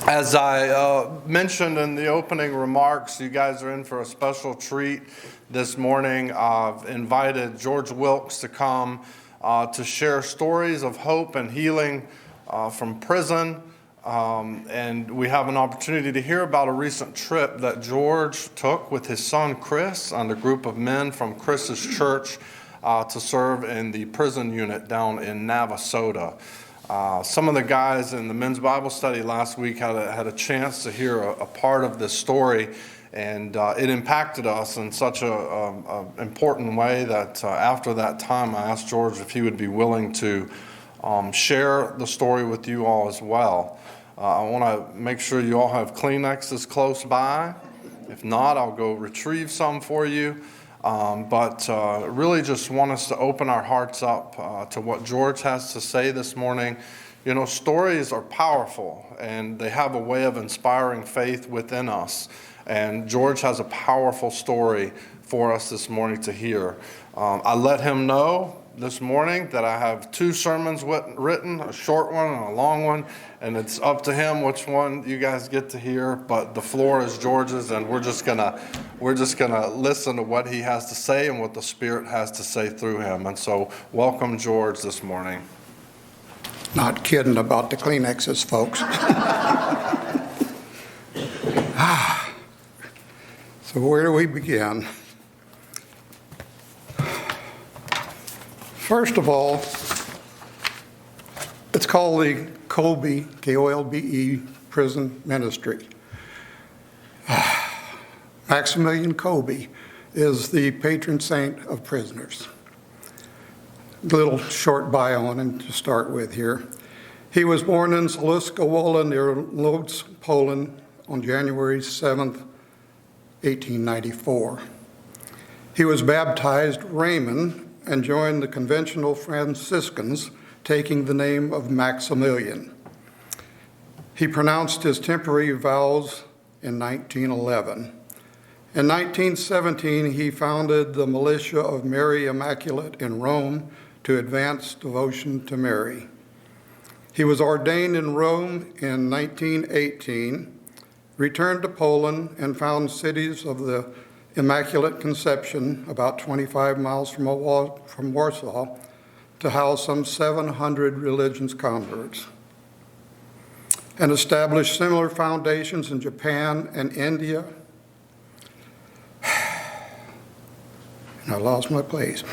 As I mentioned in the opening remarks, you guys are in for a special treat this morning. I've invited George Wilkes to come to share stories of hope and healing from prison. And we have an opportunity to hear about a recent trip that George took with his son Chris and a group of men from Chris's church to serve in the prison unit down in Navasota. Some of the guys in the men's Bible study last week had a chance to hear a part of this story, and it impacted us in such a important way that after that time I asked George if he would be willing to share the story with you all as well. I want to make sure you all have Kleenexes close by. If not, I'll go retrieve some for you. But really just want us to open our hearts up to what George has to say this morning. You know, stories are powerful and they have a way of inspiring faith within us. And George has a powerful story for us this morning to hear. I let him know this morning that I have two sermons written, a short one and a long one, and it's up to him which one you guys get to hear, but the floor is George's, and we're just gonna listen to what he has to say and what the Spirit has to say through him. And so welcome George this morning. Not kidding about the Kleenexes, folks. So where do we begin? First of all, it's called the Kolbe, Kolbe prison ministry. Maximilian Kolbe is the patron saint of prisoners. A little short bio on him to start with here. He was born in Zaluska Wola near Lodz, Poland on January 7th, 1894. He was baptized Raymond and joined the conventional Franciscans, taking the name of Maximilian. He pronounced his temporary vows in 1911. In 1917, he founded the Militia of Mary Immaculate in Rome to advance devotion to Mary. He was ordained in Rome in 1918, returned to Poland, and found cities of the Immaculate Conception, about 25 miles from Warsaw, to house some 700 religious converts, and established similar foundations in Japan and India. I lost my place.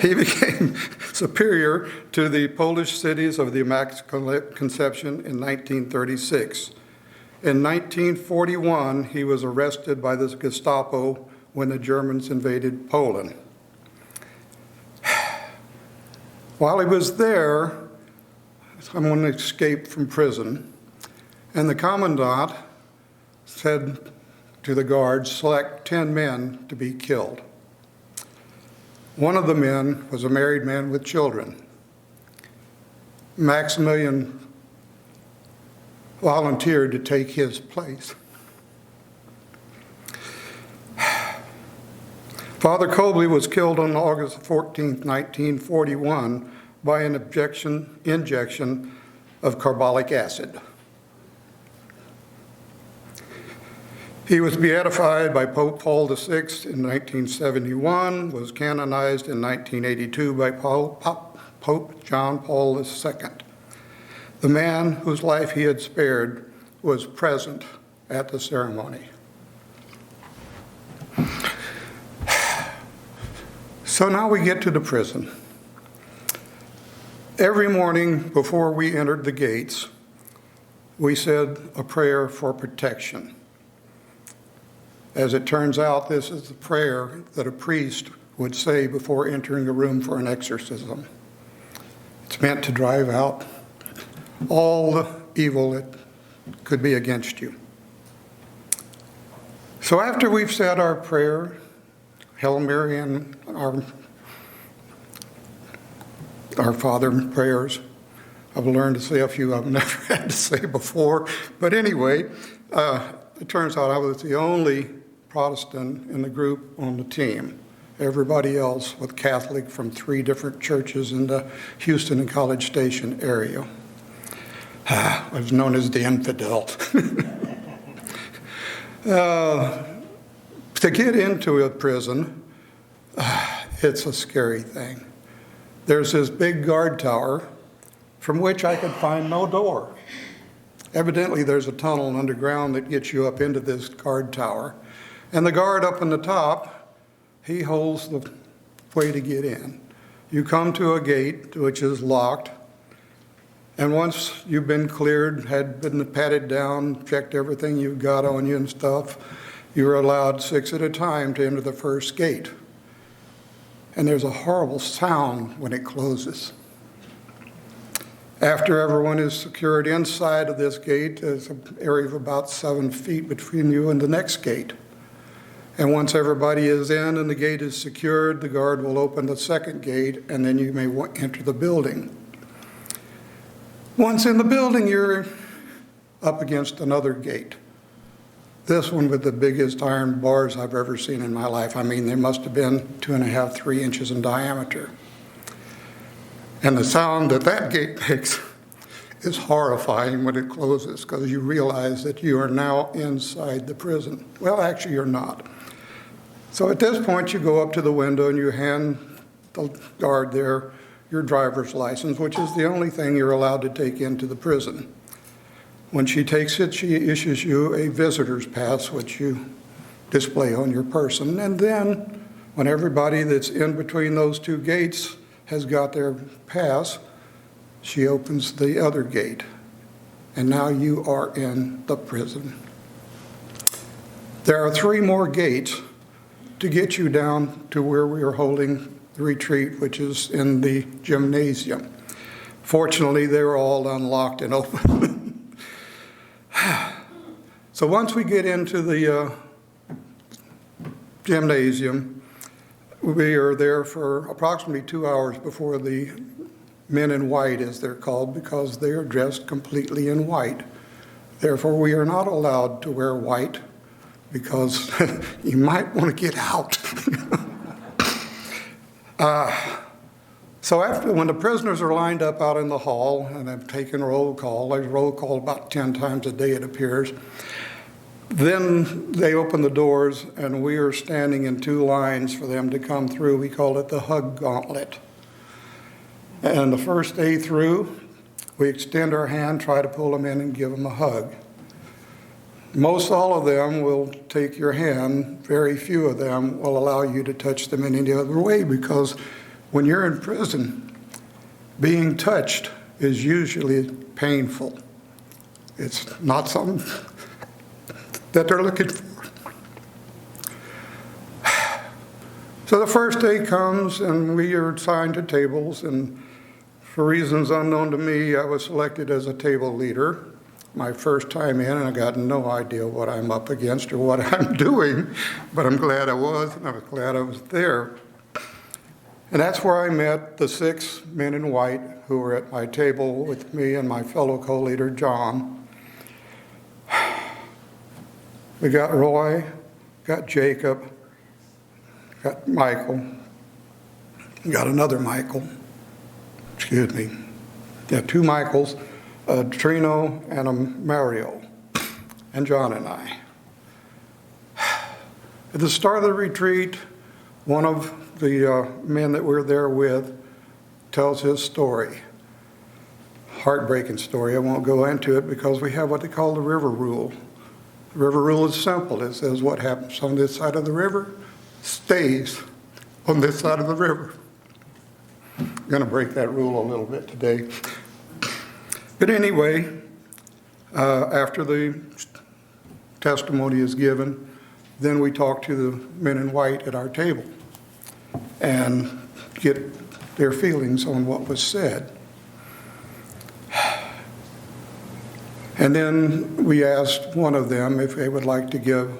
He became superior to the Polish cities of the Immaculate Conception in 1936. In 1941, he was arrested by the Gestapo when the Germans invaded Poland. While he was there, someone escaped from prison, and the commandant said to the guards, select 10 men to be killed. One of the men was a married man with children. Maximilian volunteered to take his place. Father Kolbe was killed on August 14, 1941 by an injection of carbolic acid. He was beatified by Pope Paul VI in 1971, was canonized in 1982 by Pope John Paul II. The man whose life he had spared was present at the ceremony. So now we get to the prison. Every morning before we entered the gates, we said a prayer for protection. As it turns out, this is the prayer that a priest would say before entering a room for an exorcism. It's meant to drive out all the evil that could be against you. So after we've said our prayer, Hail Mary and our Father prayers, I've learned to say a few I've never had to say before. But anyway, it turns out I was the only Protestant in the group on the team. Everybody else was Catholic from 3 different churches in the Houston and College Station area. was known as the infidel. To get into a prison, it's a scary thing. There's this big guard tower from which I could find no door. Evidently, there's a tunnel underground that gets you up into this guard tower. And the guard up on the top, he holds the way to get in. You come to a gate which is locked, and once you've been cleared, had been patted down, checked everything you've got on you and stuff, you're allowed 6 at a time to enter the first gate. And there's a horrible sound when it closes. After everyone is secured inside of this gate, there's an area of about 7 feet between you and the next gate. And once everybody is in and the gate is secured, the guard will open the second gate, and then you may enter the building. Once in the building, you're up against another gate. This one with the biggest iron bars I've ever seen in my life. I mean, they must have been 2.5, 3 inches in diameter. And the sound that that gate makes is horrifying when it closes, because you realize that you are now inside the prison. Well, actually, you're not. So at this point, you go up to the window and you hand the guard there your driver's license, which is the only thing you're allowed to take into the prison. When she takes it, she issues you a visitor's pass, which you display on your person. And then when everybody that's in between those 2 gates has got their pass, she opens the other gate. And now you are in the prison. There are 3 more gates to get you down to where we are holding the retreat, which is in the gymnasium. Fortunately, they were all unlocked and open. So once we get into the gymnasium, we are there for approximately 2 hours before the men in white, as they're called, because they are dressed completely in white. Therefore, we are not allowed to wear white because you might want to get out. So when the prisoners are lined up out in the hall, and I've taken roll call, there's roll call about 10 times a day, it appears, then they open the doors, and we are standing in 2 lines for them to come through. We call it the hug gauntlet. And the first day through, we extend our hand, try to pull them in and give them a hug. Most all of them will take your hand. Very few of them will allow you to touch them in any other way, because when you're in prison, being touched is usually painful. It's not something that they're looking for. So the first day comes, and we are assigned to tables, and for reasons unknown to me, I was selected as a table leader. My first time in, and I got no idea what I'm up against or what I'm doing, but I'm glad I was, and I was glad I was there. And that's where I met the 6 men in white who were at my table with me and my fellow co-leader, John. We got Roy, got Jacob, got Michael, got another Michael, excuse me, 2 Michaels, Trino and a Mario, and John and I. At the start of the retreat, one of the men that we're there with tells his story. Heartbreaking story. I won't go into it because we have what they call the river rule. The river rule is simple. It says what happens on this side of the river stays on this side of the river. I'm going to break that rule a little bit today. But anyway, after the testimony is given, then we talk to the men in white at our table and get their feelings on what was said. And then we asked one of them if they would like to give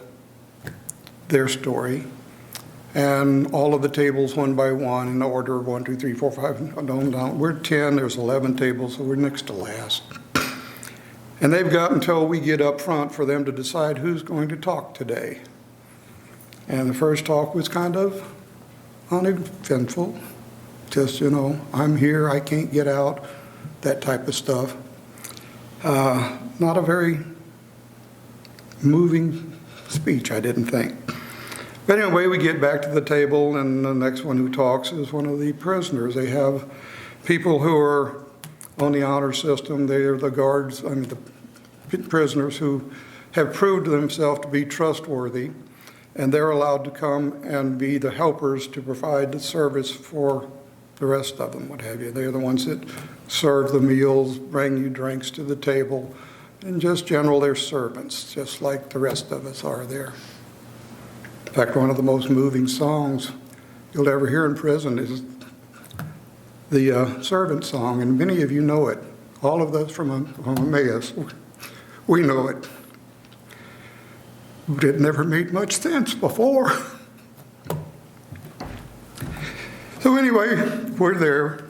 their story. And all of the tables, one by one, in order, 1, 2, 3, 4, 5, down. We're 10, there's 11 tables, so we're next to last. And they've got until we get up front for them to decide who's going to talk today. And the first talk was kind of uneventful. Just, I'm here, I can't get out, that type of stuff. Not a very moving speech, I didn't think. But anyway, we get back to the table, and the next one who talks is one of the prisoners. They have people who are on the honor system. They are the guards, the prisoners who have proved themselves to be trustworthy, and they're allowed to come and be the helpers to provide the service for the rest of them, what have you. They're the ones that serve the meals, bring you drinks to the table, and just general, they're servants, just like the rest of us are there. In fact, one of the most moving songs you'll ever hear in prison is the servant song, and many of you know it. All of those from Emmaus, we know it. But it never made much sense before. So anyway, we're there,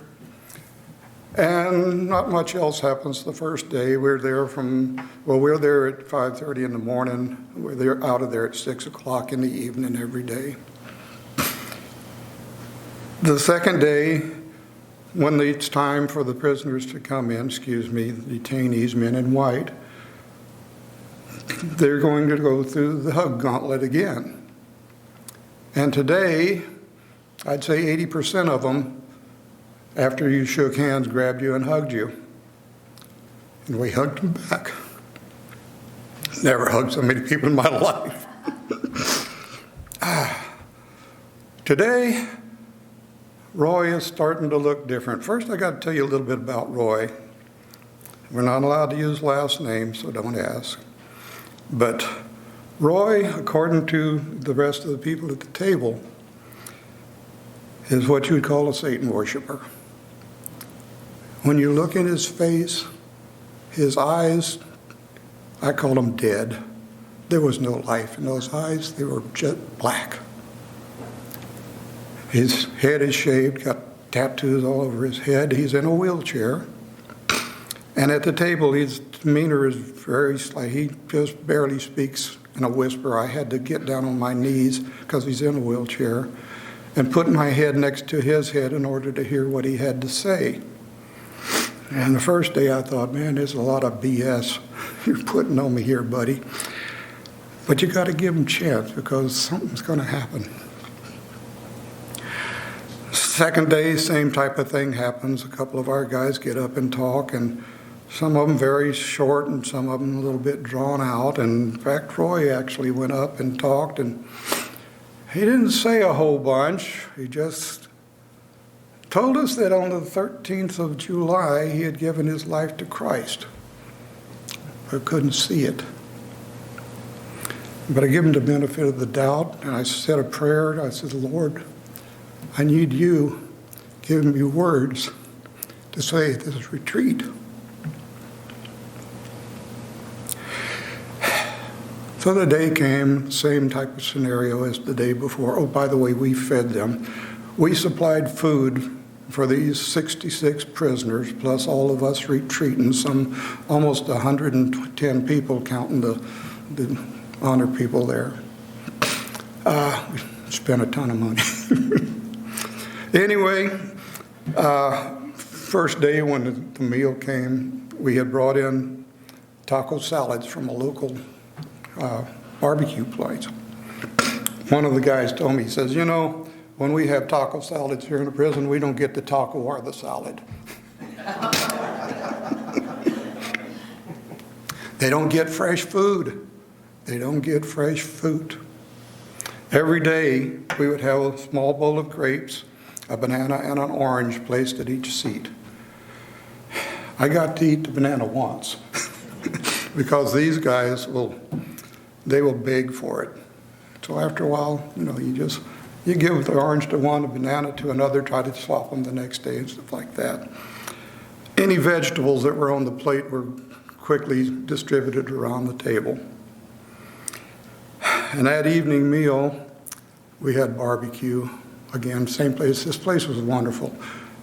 and not much else happens the first day. We're there at 5:30 in the morning. We're out of there at 6 o'clock in the evening every day. The second day, when it's time for the prisoners to come in, the detainees, men in white, they're going to go through the hug gauntlet again. And today, I'd say 80% of them, after you shook hands, grabbed you and hugged you. And we hugged them back. Never hugged so many people in my life. Today, Roy is starting to look different. First, I got to tell you a little bit about Roy. We're not allowed to use last names, so don't ask. But Roy, according to the rest of the people at the table, is what you would call a Satan worshiper. When you look in his face, his eyes, I call them dead. There was no life in those eyes. They were jet black. His head is shaved, got tattoos all over his head. He's in a wheelchair. And at the table, his demeanor is very slight. He just barely speaks in a whisper. I had to get down on my knees because he's in a wheelchair and put my head next to his head in order to hear what he had to say. And the first day I thought, man, there's a lot of BS you're putting on me here, buddy. But you got to give him a chance because something's going to happen. Second day, same type of thing happens. A couple of our guys get up and talk, and some of them very short and some of them a little bit drawn out. And in fact, Roy actually went up and talked, and he didn't say a whole bunch. He just told us that on the 13th of July, he had given his life to Christ. I couldn't see it. But I gave him the benefit of the doubt, and I said a prayer. I said, Lord, I need you giving me words to say at this retreat. So the day came, same type of scenario as the day before. Oh, by the way, we fed them. We supplied food for these 66 prisoners, plus all of us retreating, some almost 110 people, counting the honor people there. We spent a ton of money. Anyway, first day when the meal came, we had brought in taco salads from a local barbecue place. One of the guys told me, he says, when we have taco salads here in the prison, we don't get the taco or the salad. They don't get fresh food. They don't get fresh fruit. Every day, we would have a small bowl of grapes, a banana, and an orange placed at each seat. I got to eat the banana once because these guys will beg for it. So after a while, you give the orange to one, a banana to another, try to swap them the next day and stuff like that. Any vegetables that were on the plate were quickly distributed around the table. And that evening meal, we had barbecue. Again, same place. This place was wonderful.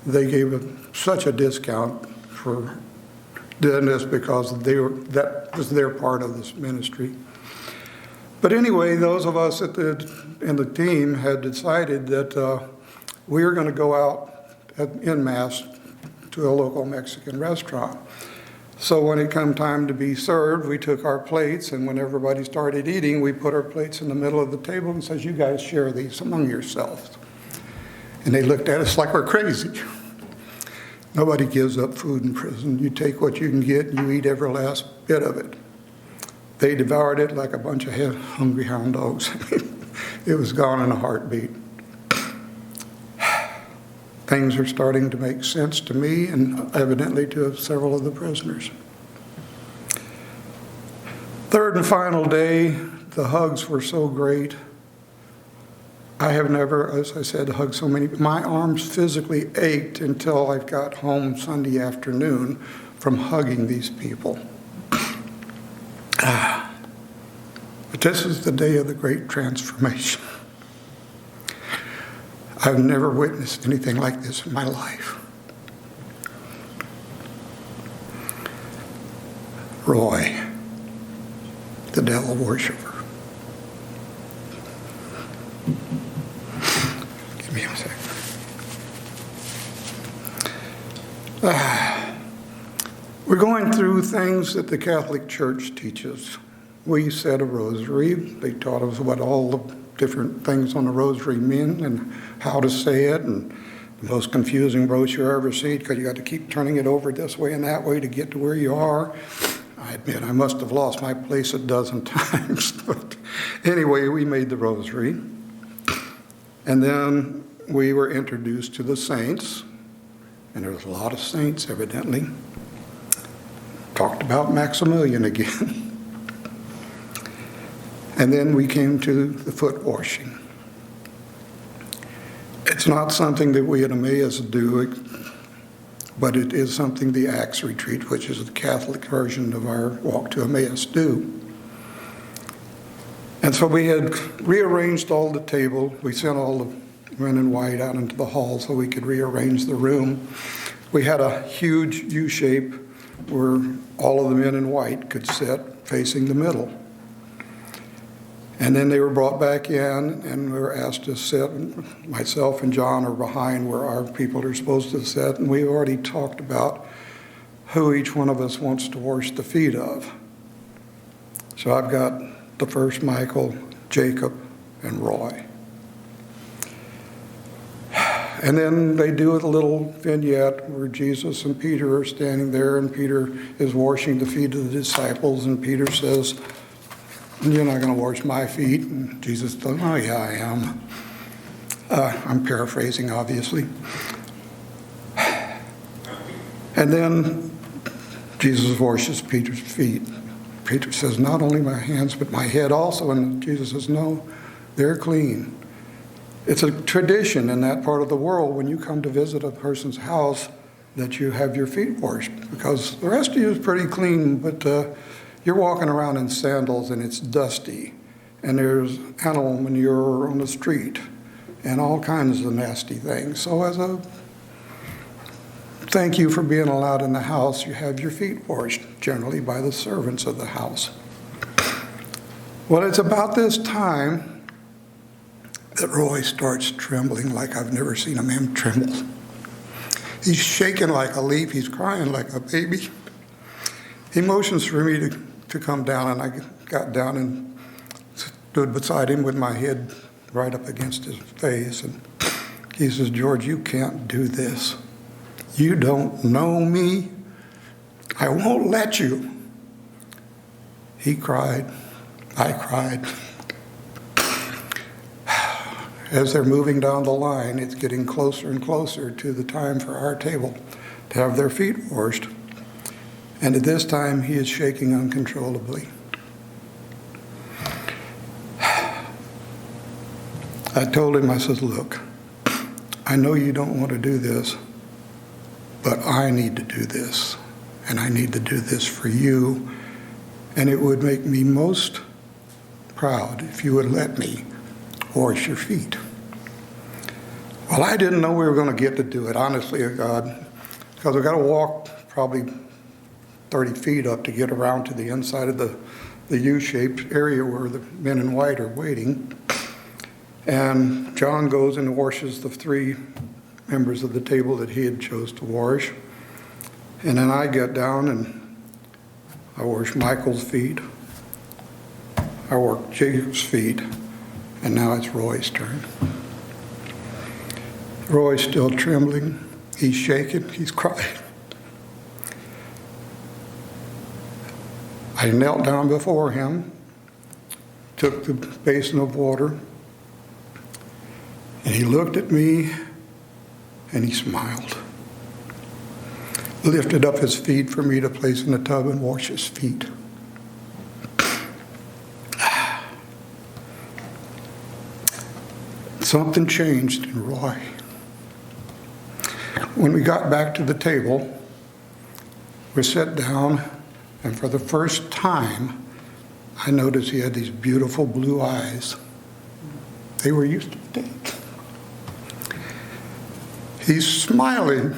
They gave such a discount for doing this because that was their part of this ministry. But anyway, those of us in the team had decided that we were going to go out en masse to a local Mexican restaurant. So when it come time to be served, we took our plates, and when everybody started eating, we put our plates in the middle of the table and says, "You guys share these among yourselves." And they looked at us like we're crazy. Nobody gives up food in prison. You take what you can get, and you eat every last bit of it. They devoured it like a bunch of hungry hound dogs. It was gone in a heartbeat. Things are starting to make sense to me and evidently to several of the prisoners. Third and final day, the hugs were so great. I have never, as I said, hugged so many. My arms physically ached until I got home Sunday afternoon from hugging these people. But this is the day of the great transformation. I've never witnessed anything like this in my life. Roy, the devil worshiper. Give me a second. We're going through things that the Catholic Church teaches. We said a rosary. They taught us what all the different things on the rosary mean and how to say it, and the most confusing brochure I ever seen because you got to keep turning it over this way and that way to get to where you are. I admit I must have lost my place a dozen times, but anyway, we made the rosary, and then we were introduced to the saints, and there was a lot of saints evidently. Talked about Maximilian again. And then we came to the foot washing. It's not something that we at Emmaus do, but it is something the Acts Retreat, which is the Catholic version of our Walk to Emmaus, do. And so we had rearranged all the table. We sent all the men in white out into the hall so we could rearrange the room. We had a huge U-shape where all of the men in white could sit facing the middle. And then they were brought back in, and we were asked to sit. Myself and John are behind where our people are supposed to sit, and we've already talked about who each one of us wants to wash the feet of. So I've got the first Michael, Jacob, and Roy. And then they do a little vignette where Jesus and Peter are standing there, and Peter is washing the feet of the disciples, and Peter says, "You're not going to wash my feet." And Jesus says, "Oh, yeah, I am." I'm paraphrasing, obviously. And then Jesus washes Peter's feet. Peter says, "Not only my hands, but my head also." And Jesus says, "No, they're clean." It's a tradition in that part of the world when you come to visit a person's house that you have your feet washed, because the rest of you is pretty clean, but you're walking around in sandals and it's dusty, and there's animal manure on the street and all kinds of nasty things. So as a thank you for being allowed in the house, you have your feet washed, generally by the servants of the house. Well, it's about this time that Roy starts trembling like I've never seen a man tremble. He's shaking like a leaf. He's crying like a baby. He motions for me to come down, and I got down and stood beside him with my head right up against his face. And he says, "George, you can't do this. You don't know me. I won't let you." He cried. I cried. As they're moving down the line, it's getting closer and closer to the time for our table to have their feet washed. And at this time, he is shaking uncontrollably. I told him, I said, "Look, I know you don't want to do this, but I need to do this, and I need to do this for you, and it would make me most proud if you would let me wash your feet." Well, I didn't know we were going to get to do it, honestly, God, because we've got to walk probably 30 feet up to get around to the inside of the U-shaped area where the men in white are waiting. And John goes and washes the 3 members of the table that he had chose to wash. And then I get down and I washed Michael's feet. I worked Jacob's feet. And now it's Roy's turn. Roy's still trembling. He's shaking. He's crying. I knelt down before him, took the basin of water, and he looked at me and he smiled. Lifted up his feet for me to place in the tub and wash his feet. Something changed in Roy. When we got back to the table, we sat down, and for the first time, I noticed he had these beautiful blue eyes. They were used to pink. He's smiling.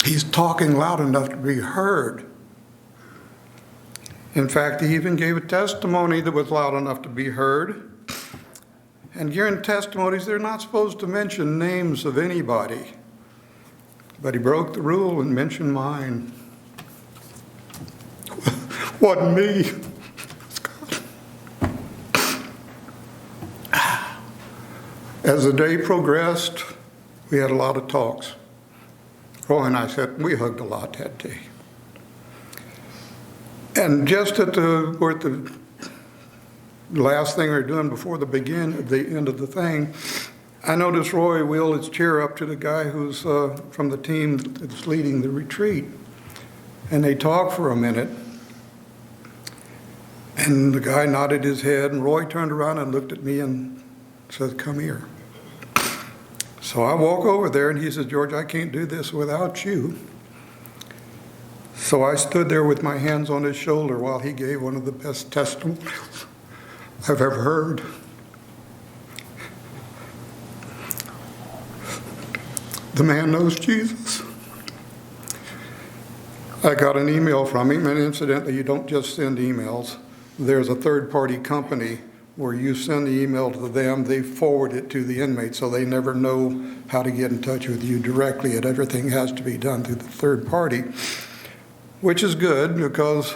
He's talking loud enough to be heard. In fact, he even gave a testimony that was loud enough to be heard. And during testimonies, they're not supposed to mention names of anybody. But he broke the rule and mentioned mine. Wasn't me. As the day progressed, we had a lot of talks. Roy and I said, we hugged a lot that day. And just at the last thing we were doing before the end of the thing, I noticed Roy wheel his chair up to the guy who's from the team that's leading the retreat. And they talked for a minute. And the guy nodded his head, and Roy turned around and looked at me and said, come here. So I walk over there, and he says, George, I can't do this without you. So I stood there with my hands on his shoulder while he gave one of the best testimonies I've ever heard. The man knows Jesus. I got an email from him, and incidentally, you don't just send emails. There's a third-party company where you send the email to them, they forward it to the inmate, so they never know how to get in touch with you directly, and everything has to be done through the third party. Which is good, because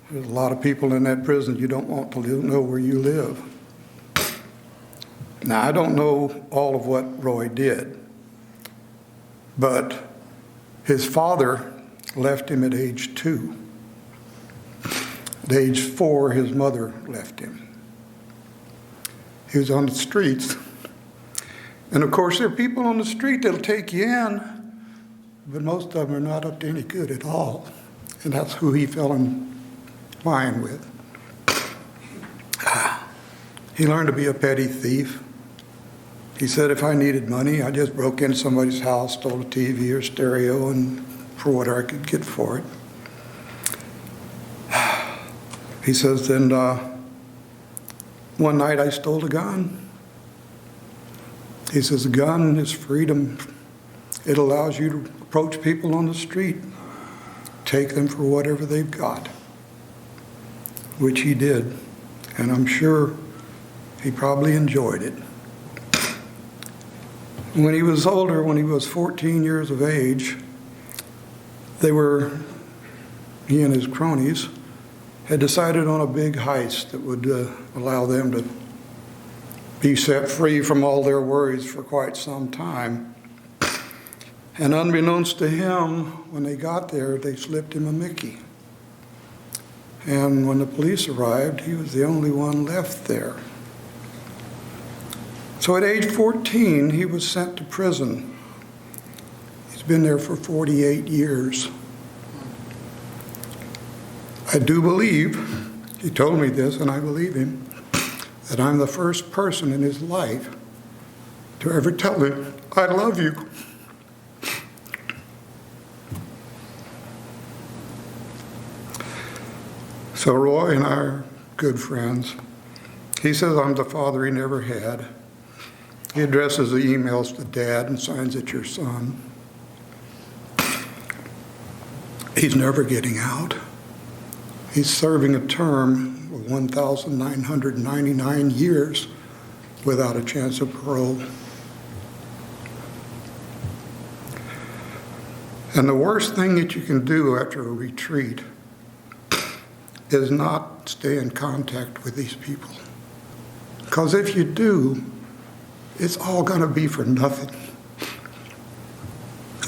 there's a lot of people in that prison you don't want to know where you live. Now, I don't know all of what Roy did, but his father left him at age 2. At age 4, his mother left him. He was on the streets. And of course, there are people on the street that'll take you in, but most of them are not up to any good at all. And that's who he fell in line with. He learned to be a petty thief. He said if I needed money, I just broke into somebody's house, stole a TV or stereo, and for whatever I could get for it. He says, then one night I stole a gun. He says, a gun is freedom. It allows you to approach people on the street, take them for whatever they've got, which he did. And I'm sure he probably enjoyed it. When he was older, when he was 14 years of age, he and his cronies had decided on a big heist that would allow them to be set free from all their worries for quite some time. And unbeknownst to him, when they got there, they slipped him a Mickey. And when the police arrived, he was the only one left there. So at age 14, he was sent to prison. He's been there for 48 years. I do believe, he told me this, and I believe him, that I'm the first person in his life to ever tell him, I love you. So Roy and I are good friends. He says I'm the father he never had. He addresses the emails to Dad and signs it your son. He's never getting out. He's serving a term of 1,999 years without a chance of parole. And the worst thing that you can do after a retreat is not stay in contact with these people. Because if you do, it's all going to be for nothing.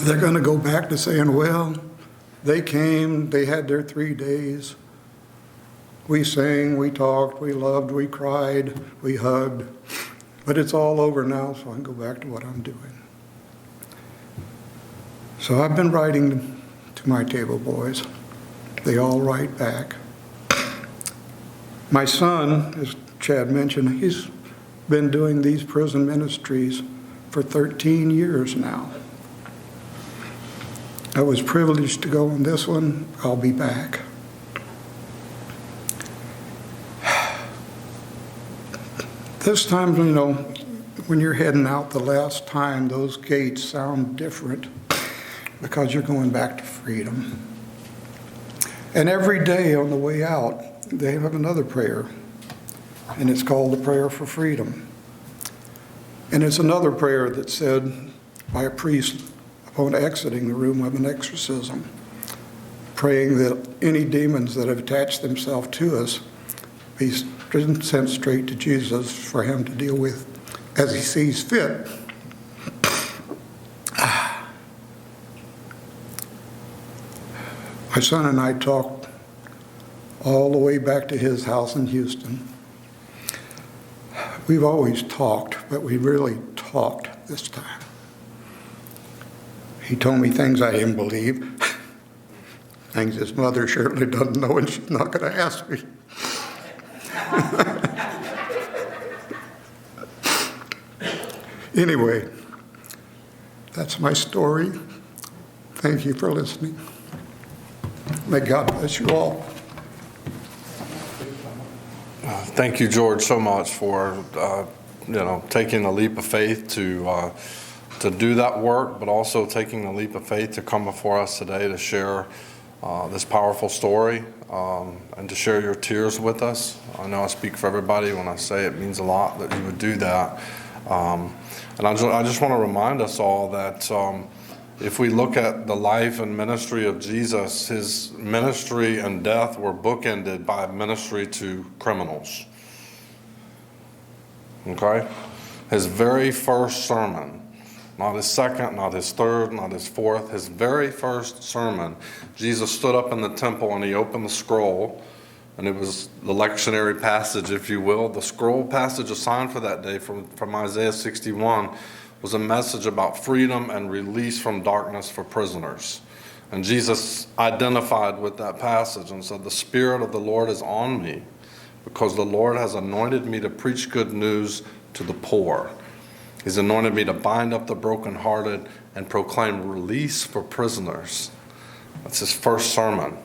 They're going to go back to saying, well, they came, they had their 3 days. We sang, we talked, we loved, we cried, we hugged. But it's all over now, so I can go back to what I'm doing. So I've been writing to my table boys. They all write back. My son, as Chad mentioned, he's been doing these prison ministries for 13 years now. I was privileged to go on this one. I'll be back. This time, when you're heading out the last time, those gates sound different because you're going back to freedom. And every day on the way out, they have another prayer, and it's called the Prayer for Freedom. And it's another prayer that's said by a priest upon exiting the room of an exorcism, praying that any demons that have attached themselves to us be sent straight to Jesus for him to deal with as he sees fit. My son and I talked all the way back to his house in Houston. We've always talked, but we really talked this time. He told me things I didn't believe, things his mother certainly doesn't know, and she's not going to ask me. Anyway, that's my story. Thank you for listening. May God bless you all. Thank you, George, so much for taking the leap of faith to do that work, but also taking the leap of faith to come before us today to share this powerful story and to share your tears with us. I know I speak for everybody when I say it means a lot that you would do that. And I just want to remind us all that if we look at the life and ministry of Jesus, his ministry and death were bookended by ministry to criminals. Okay? His very first sermon, not his second, not his third, not his fourth, his very first sermon, Jesus stood up in the temple and he opened the scroll, and it was the lectionary passage, if you will. The scroll passage assigned for that day from Isaiah 61 was a message about freedom and release from darkness for prisoners. And Jesus identified with that passage and said, "The Spirit of the Lord is on me, because the Lord has anointed me to preach good news to the poor. He's anointed me to bind up the brokenhearted and proclaim release for prisoners." That's his first sermon.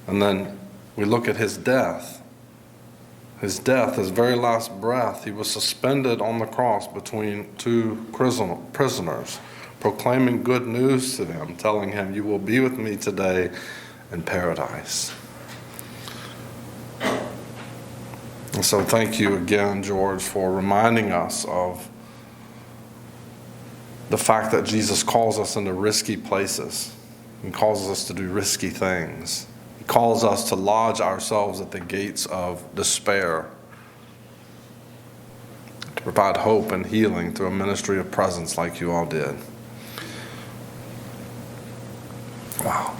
And then we look at his death. His death, his very last breath, he was suspended on the cross between two prisoners, proclaiming good news to them, telling him, "You will be with me today in paradise." And so thank you again, George, for reminding us of the fact that Jesus calls us into risky places. He calls us to do risky things. He calls us to lodge ourselves at the gates of despair, to provide hope and healing through a ministry of presence like you all did. Wow.